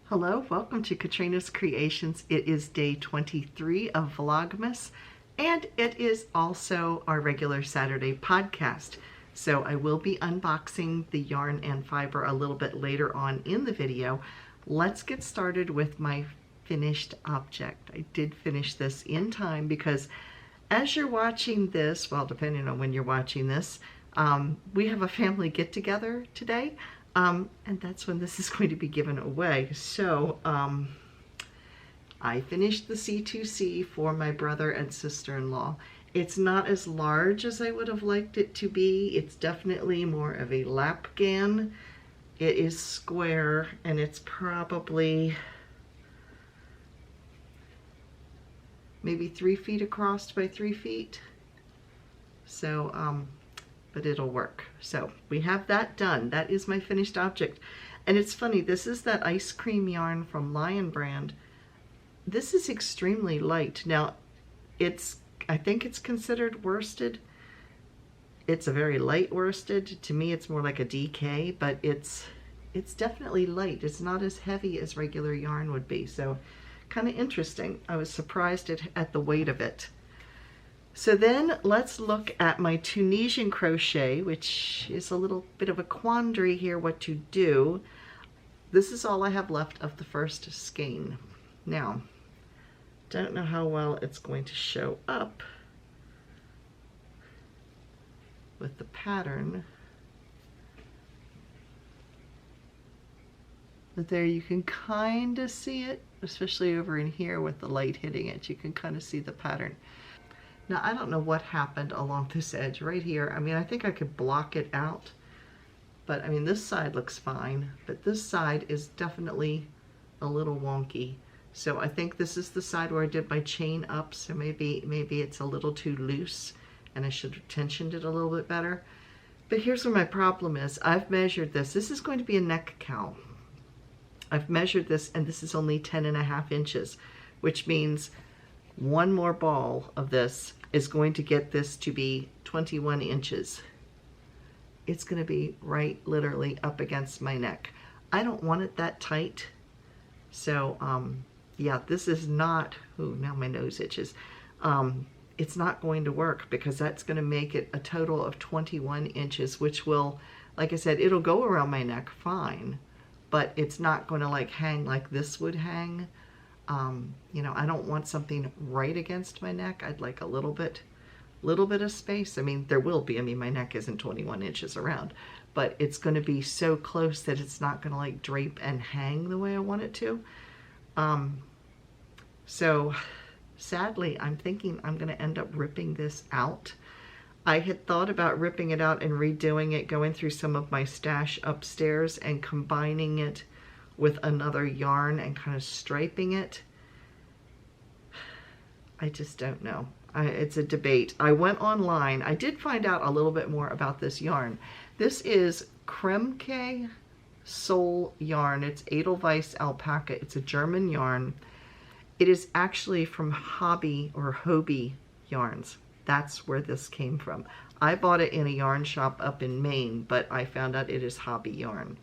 Hello, welcome to Katrina's Creations. It is day 23 of Vlogmas, and it is also our regular Saturday podcast. So I will be unboxing the yarn and fiber a little bit later on in the video. Let's get started with my finished object. I did finish this in time because as you're watching this, well, depending on when you're watching this, we have a family get-together today. And that's when this is going to be given away. So I finished the C2C for my brother and sister-in-law. It's not as large as I would have liked it to be. It's definitely more of a lapgan. It is square and it's probably maybe 3 feet across by 3 feet. So, but it'll work. So we have that done. That is my finished object. And it's funny, this is that ice cream yarn from Lion Brand. This is extremely light. Now, I think it's considered worsted. It's a very light worsted. To me, it's more like a DK, but it's definitely light. It's not as heavy as regular yarn would be. So kind of interesting. I was surprised at the weight of it. So then let's look at my Tunisian crochet, which is a little bit of a quandary here what to do. This is all I have left of the first skein. Now, don't know how well it's going to show up with the pattern. But there you can kind of see it, especially over in here with the light hitting it. You can kind of see the pattern. Now, I don't know what happened along this edge right here. I mean, I think I could block it out, but I mean, this side looks fine, but this side is definitely a little wonky. So I think this is the side where I did my chain up, so maybe it's a little too loose and I should have tensioned it a little bit better. But here's where my problem is. I've measured this. This is going to be a neck cowl. I've measured this and this is only 10.5 inches, which means one more ball of this is going to get this to be 21 inches. It's going to be right literally up against my neck. I don't want it that tight. So yeah, this is not, ooh, now my nose itches. It's not going to work because that's going to make it a total of 21 inches, which will, like I said, it'll go around my neck fine, but it's not going to like hang like this would hang. You know, I don't want something right against my neck. I'd like a little bit of space. I mean, there will be. I mean, my neck isn't 21 inches around, but it's going to be so close that it's not going to like drape and hang the way I want it to. So sadly, I'm thinking I'm going to end up ripping this out. I had thought about ripping it out and redoing it, going through some of my stash upstairs and combining it with another yarn and kind of striping it. I just don't know. It's a debate. I went online. I did find out a little bit more about this yarn. This is Kremke Soul yarn. It's Edelweiss alpaca. It's a German yarn. It is actually from Hobby or Hobie yarns. That's where this came from. I bought it in a yarn shop up in Maine, but I found out it is Hobby yarn.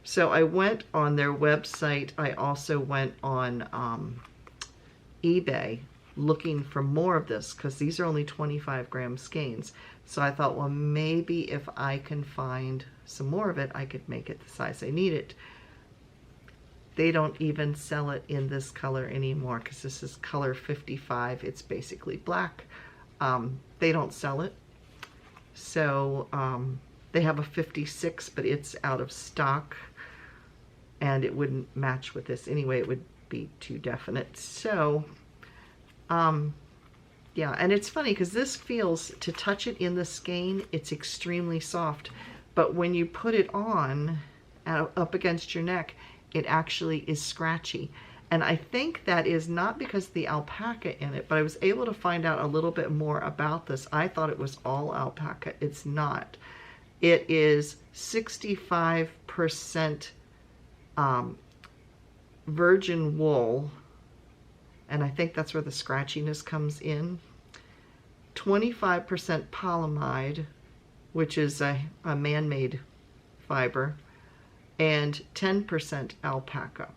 So I went on their website. I also went on eBay looking for more of this because these are only 25 gram skeins. So I thought, well, maybe if I can find some more of it, I could make it the size I need it. They don't even sell it in this color anymore because this is color 55. It's basically black. They don't sell it. So they have a 56, but it's out of stock. And it wouldn't match with this anyway. It would be too definite. So, yeah, and it's funny because this feels, to touch it in the skein, it's extremely soft. But when you put it on up against your neck, it actually is scratchy. And I think that is not because of the alpaca in it, but I was able to find out a little bit more about this. I thought it was all alpaca. It's not. It is 65% virgin wool, and I think that's where the scratchiness comes in. 25% polyamide, which is a man-made fiber, and 10% alpaca.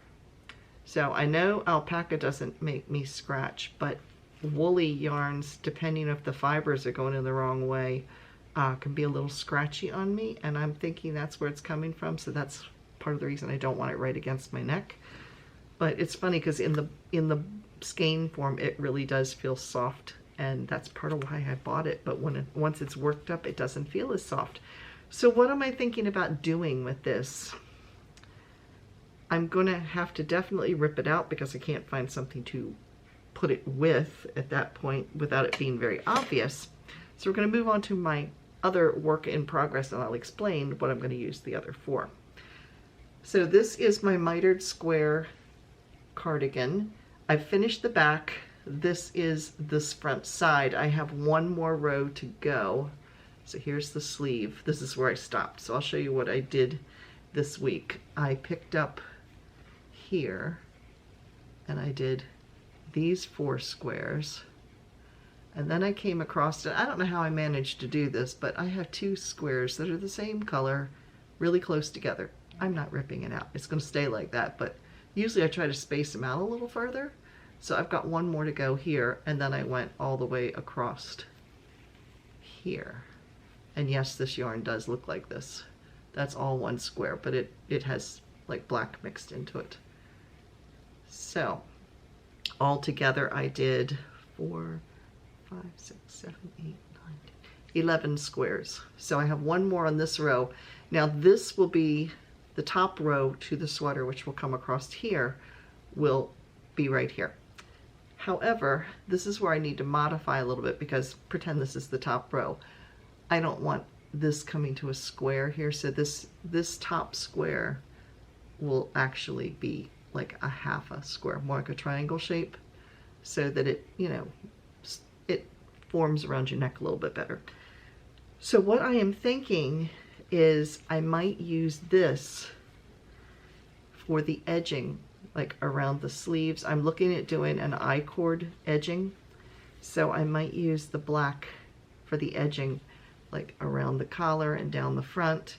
So I know alpaca doesn't make me scratch, but woolly yarns, depending if the fibers are going in the wrong way, can be a little scratchy on me, and I'm thinking that's where it's coming from, so that's part of the reason I don't want it right against my neck. But it's funny because in the skein form it really does feel soft, and that's part of why I bought it, but once it's worked up it doesn't feel as soft. So what am I thinking about doing with this? I'm gonna have to definitely rip it out because I can't find something to put it with at that point without it being very obvious. So we're going to move on to my other work in progress, and I'll explain what I'm going to use the other for. So this is my mitered square cardigan. I've finished the back. This is this front side. I have one more row to go. So here's the sleeve. This is where I stopped. So I'll show you what I did this week. I picked up here and I did these 4 squares, and then I came across it. I don't know how I managed to do this, but I have 2 squares that are the same color, really close together. I'm not ripping it out. It's going to stay like that, but usually I try to space them out a little further. So I've got one more to go here, and then I went all the way across here. And yes, this yarn does look like this. That's all one square, but it has like black mixed into it. So all together I did 4, 5, 6, 7, 8, 9, 10, 11 squares. So I have one more on this row. Now this will be the top row to the sweater, which will come across here, will be right here. However, this is where I need to modify a little bit, because pretend this is the top row. I don't want this coming to a square here, so this top square will actually be like a half a square, more like a triangle shape, so that it, you know, it forms around your neck a little bit better. So what I am thinking is I might use this for the edging, like around the sleeves. I'm looking at doing an I-cord edging, so I might use the black for the edging, like around the collar and down the front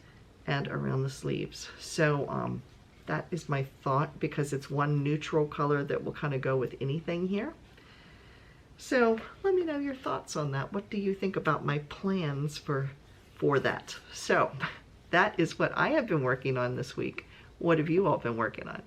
and around the sleeves. So that is my thought, because it's one neutral color that will kind of go with anything here. So let me know your thoughts on that. What do you think about my plans for that? So that is what I have been working on this week. What have you all been working on?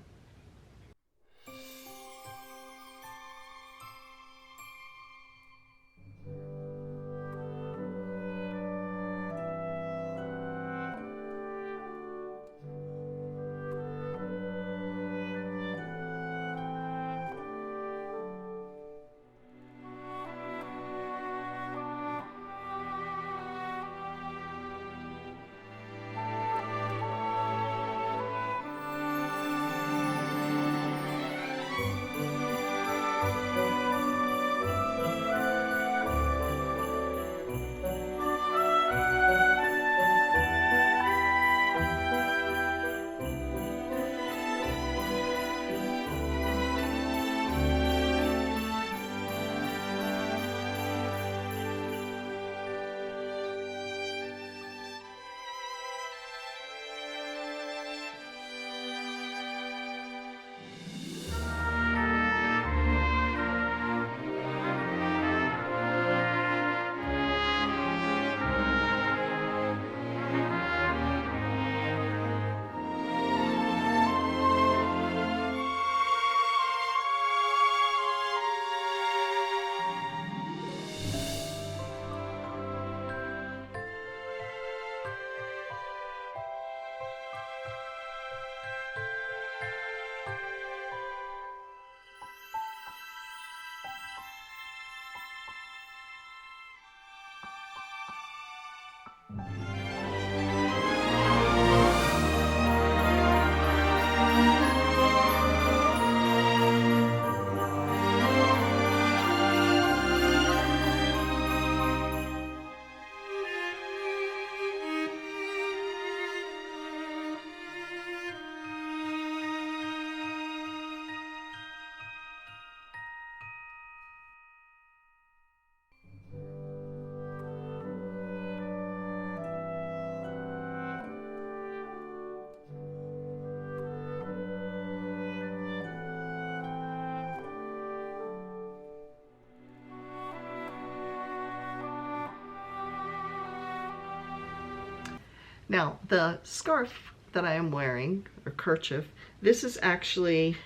Now, the scarf that I am wearing, or kerchief, this is actually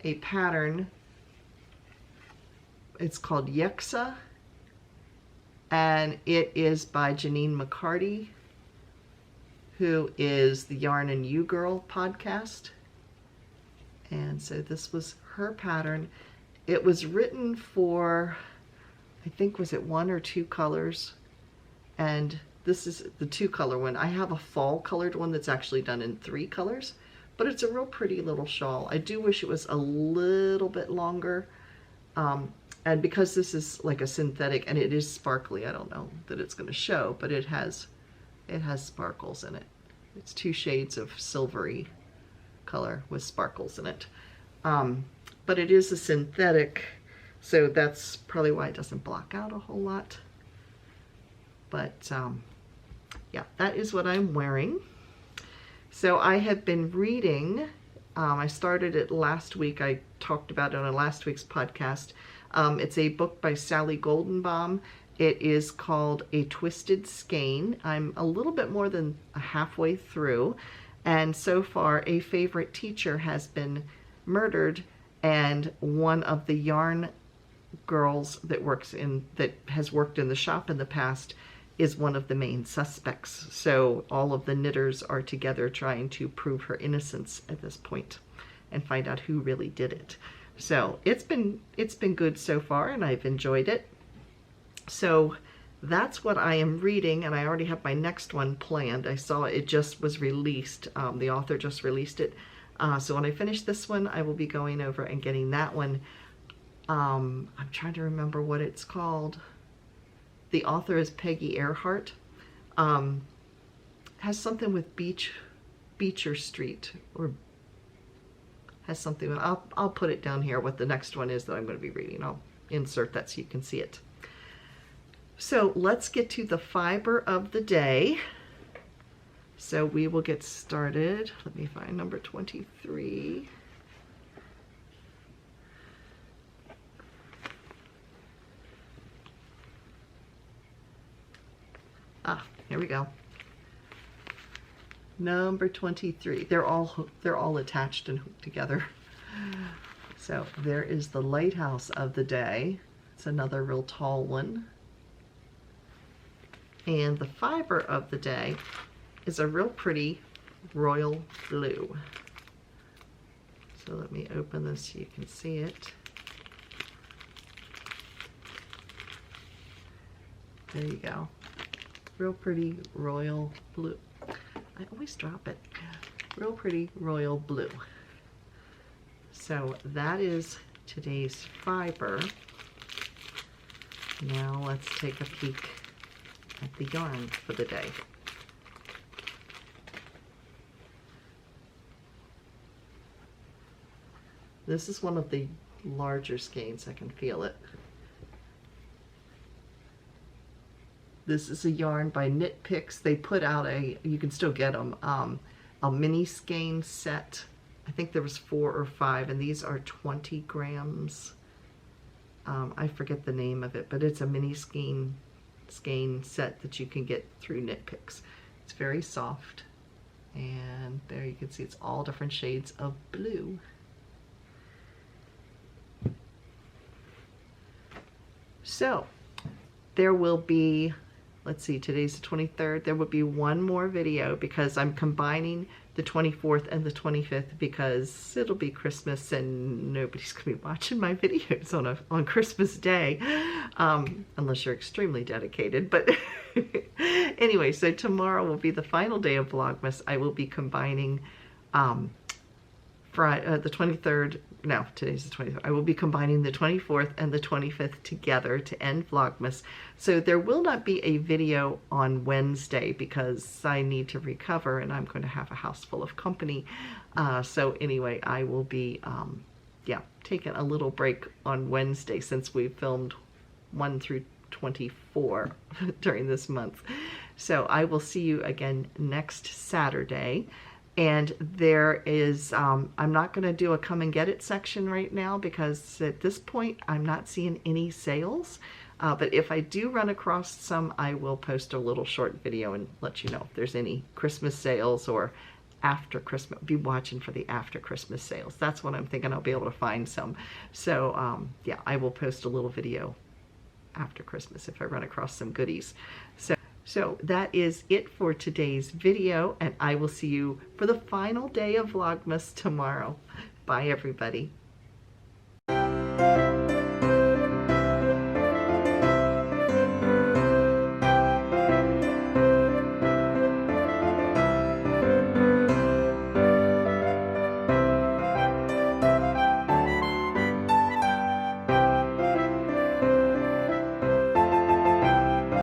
a pattern. It's called Yexa, and it is by Janine McCarty, who is the Yarn and You Girl podcast. And so this was her pattern. It was written for, I think, was it 1 or 2 colors? And this is the 2 color one. I have a fall colored one that's actually done in 3 colors, but it's a real pretty little shawl. I do wish it was a little bit longer. And because this is like a synthetic and it is sparkly, I don't know that it's going to show, but it has sparkles in it. It's 2 shades of silvery color with sparkles in it. But it is a synthetic, so that's probably why it doesn't block out a whole lot. But yeah, that is what I'm wearing. So I have been reading, I started it last week. I talked about it on last week's podcast. It's a book by Sally Goldenbaum. It is called A Twisted Skein. I'm a little bit more than halfway through, and so far a favorite teacher has been murdered, and one of the yarn girls that has worked in the shop in the past is one of the main suspects. So all of the knitters are together trying to prove her innocence at this point and find out who really did it. So it's been good so far, and I've enjoyed it. So that's what I am reading, and I already have my next one planned. I saw it just was released. The author just released it. So when I finish this one, I will be going over and getting that one. I'm trying to remember what it's called. The author is Peggy Earhart. Has something with Beecher Street, or has something with, I'll put it down here what the next one is that I'm going to be reading. I'll insert that so you can see it. So let's get to the fiber of the day. So we will get started. Let me find number 23. Here we go. Number 23. They're all attached and hooked together. So there is the lighthouse of the day. It's another real tall one. And the fiber of the day is a real pretty royal blue. So let me open this so you can see it. There you go. Real pretty royal blue. I always drop it. Real pretty royal blue. So that is today's fiber. Now let's take a peek at the yarn for the day. This is one of the larger skeins. I can feel it. This is a yarn by Knit Picks. They put out you can still get them, a mini skein set. I think there was 4 or 5, and these are 20 grams. I forget the name of it, but it's a mini skein set that you can get through Knit Picks. It's very soft, and there you can see it's all different shades of blue. So there will be, let's see, today's the 23rd. There will be one more video because I'm combining the 24th and the 25th because it'll be Christmas and nobody's going to be watching my videos on Christmas Day, unless you're extremely dedicated. But anyway, so tomorrow will be the final day of Vlogmas. I will be combining the 23rd. No, today's the 23rd. I will be combining the 24th and the 25th together to end Vlogmas. So there will not be a video on Wednesday because I need to recover and I'm going to have a house full of company. So anyway, I will be, taking a little break on Wednesday since we filmed 1 through 24 during this month. So I will see you again next Saturday. And there is, I'm not going to do a come and get it section right now because at this point I'm not seeing any sales. But if I do run across some, I will post a little short video and let you know if there's any Christmas sales or after Christmas. Be watching for the after Christmas sales. That's what I'm thinking. I'll be able to find some. So yeah, I will post a little video after Christmas if I run across some goodies. So that is it for today's video, and I will see you for the final day of Vlogmas tomorrow. Bye, everybody.